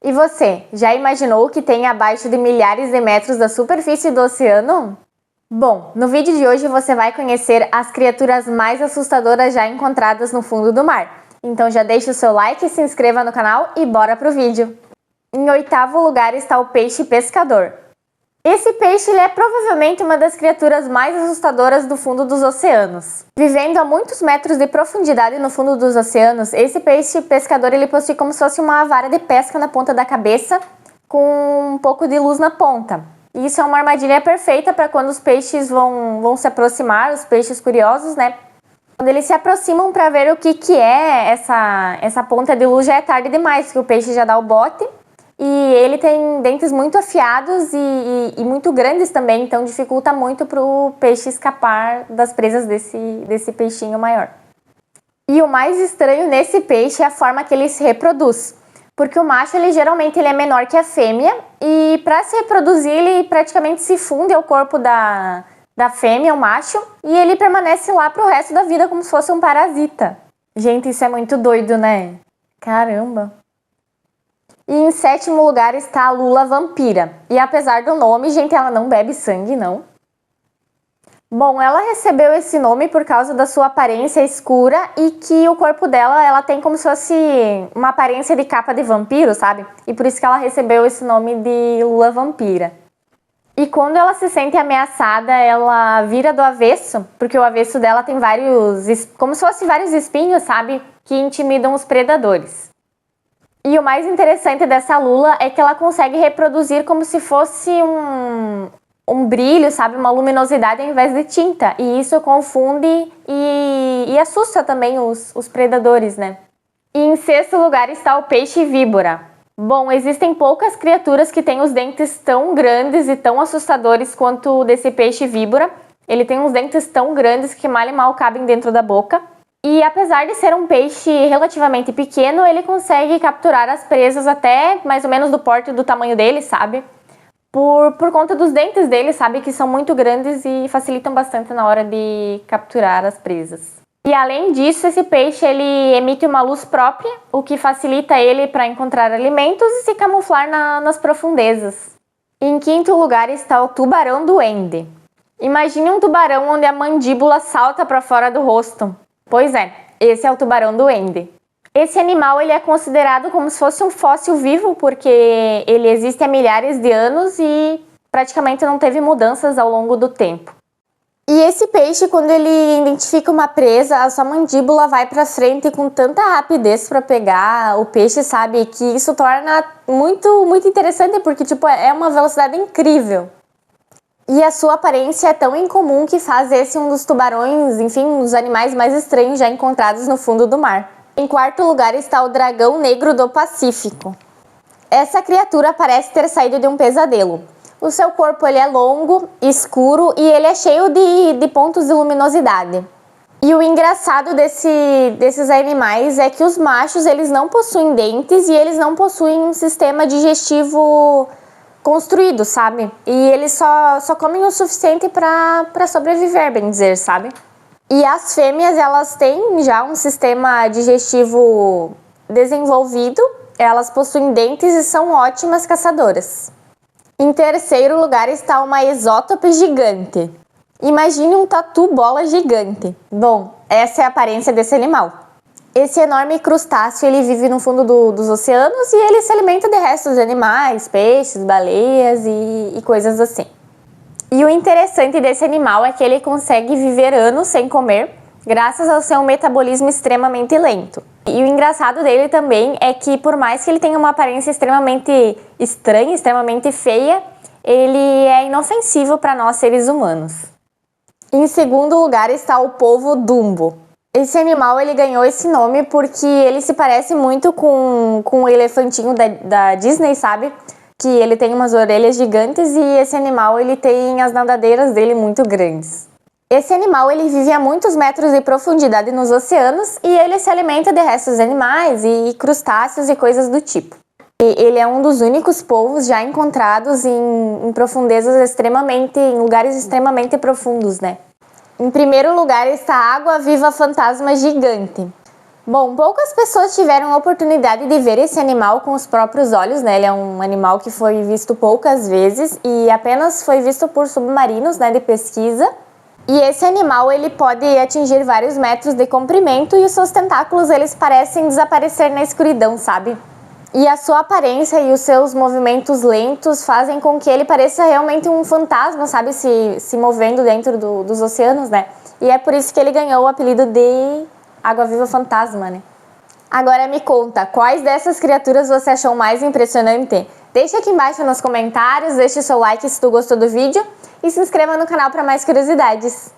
E você, já imaginou que tem abaixo de milhares de metros da superfície do oceano? Bom, no vídeo de hoje você vai conhecer as criaturas mais assustadoras já encontradas no fundo do mar. Então já deixa o seu like, se inscreva no canal e bora pro vídeo! Em oitavo lugar está o peixe pescador. Esse peixe é provavelmente uma das criaturas mais assustadoras do fundo dos oceanos. Vivendo a muitos metros de profundidade no fundo dos oceanos, esse peixe pescador ele possui como se fosse uma vara de pesca na ponta da cabeça com um pouco de luz na ponta. E isso é uma armadilha perfeita para quando os peixes vão se aproximar, os peixes curiosos, né? Quando eles se aproximam para ver o que é essa ponta de luz, já é tarde demais, que o peixe já dá o bote. E ele tem dentes muito afiados e muito grandes também, então dificulta muito para o peixe escapar das presas desse peixinho maior. E o mais estranho nesse peixe é a forma que ele se reproduz, porque o macho geralmente é menor que a fêmea e para se reproduzir ele praticamente se funde ao corpo da fêmea, o macho, e ele permanece lá para o resto da vida como se fosse um parasita. Gente, isso é muito doido, né? Caramba! E em sétimo lugar está a lula vampira. E apesar do nome, gente, ela não bebe sangue, não. Bom, ela recebeu esse nome por causa da sua aparência escura e que o corpo dela, ela tem como se fosse uma aparência de capa de vampiro, sabe? E por isso que ela recebeu esse nome de lula vampira. E quando ela se sente ameaçada, ela vira do avesso, porque o avesso dela tem como se fosse vários espinhos, sabe? Que intimidam os predadores. E o mais interessante dessa lula é que ela consegue reproduzir como se fosse um brilho, sabe? Uma luminosidade ao invés de tinta. E isso confunde e assusta também os predadores, né? E em sexto lugar está o peixe víbora. Bom, existem poucas criaturas que têm os dentes tão grandes e tão assustadores quanto o desse peixe víbora. Ele tem uns dentes tão grandes que mal e mal cabem dentro da boca. E apesar de ser um peixe relativamente pequeno, ele consegue capturar as presas até mais ou menos do porte do tamanho dele, sabe? Por conta dos dentes dele, sabe? Que são muito grandes e facilitam bastante na hora de capturar as presas. E além disso, esse peixe ele emite uma luz própria, o que facilita ele para encontrar alimentos e se camuflar nas profundezas. Em quinto lugar está o tubarão-duende. Imagine um tubarão onde a mandíbula salta para fora do rosto. Pois é, esse é o tubarão-duende. Esse animal ele é considerado como se fosse um fóssil vivo, porque ele existe há milhares de anos e praticamente não teve mudanças ao longo do tempo. E esse peixe, quando ele identifica uma presa, a sua mandíbula vai para frente com tanta rapidez para pegar o peixe, sabe? Que isso torna muito, muito interessante, porque tipo, é uma velocidade incrível. E a sua aparência é tão incomum que faz esse um dos tubarões, enfim, um dos animais mais estranhos já encontrados no fundo do mar. Em quarto lugar está o dragão negro do Pacífico. Essa criatura parece ter saído de um pesadelo. O seu corpo ele é longo, escuro e ele é cheio de pontos de luminosidade. E o engraçado desses animais é que os machos eles não possuem dentes e eles não possuem um sistema digestivo construído, sabe? E eles só comem o suficiente para sobreviver, bem dizer, sabe? E as fêmeas, elas têm já um sistema digestivo desenvolvido, elas possuem dentes e são ótimas caçadoras. Em terceiro lugar está uma exótope gigante. Imagine um tatu-bola gigante. Bom, essa é a aparência desse animal. Esse enorme crustáceo ele vive no fundo dos oceanos e ele se alimenta de restos de animais, peixes, baleias e coisas assim. E o interessante desse animal é que ele consegue viver anos sem comer, graças ao seu metabolismo extremamente lento. E o engraçado dele também é que por mais que ele tenha uma aparência extremamente estranha, extremamente feia, ele é inofensivo para nós seres humanos. Em segundo lugar está o polvo Dumbo. Esse animal ele ganhou esse nome porque ele se parece muito com o elefantinho da Disney, sabe? Que ele tem umas orelhas gigantes e esse animal ele tem as nadadeiras dele muito grandes. Esse animal ele vive a muitos metros de profundidade nos oceanos e ele se alimenta de restos de animais e crustáceos e coisas do tipo. E ele é um dos únicos polvos já encontrados em profundezas em lugares extremamente profundos, né? Em primeiro lugar está a água-viva fantasma gigante. Bom, poucas pessoas tiveram a oportunidade de ver esse animal com os próprios olhos, né? Ele é um animal que foi visto poucas vezes e apenas foi visto por submarinos, né, de pesquisa. E esse animal, ele pode atingir vários metros de comprimento e os seus tentáculos, eles parecem desaparecer na escuridão, sabe? E a sua aparência e os seus movimentos lentos fazem com que ele pareça realmente um fantasma, sabe? Se movendo dentro dos oceanos, né? E é por isso que ele ganhou o apelido de água-viva fantasma, né? Agora me conta, quais dessas criaturas você achou mais impressionante? Deixa aqui embaixo nos comentários, deixe seu like se tu gostou do vídeo e se inscreva no canal para mais curiosidades.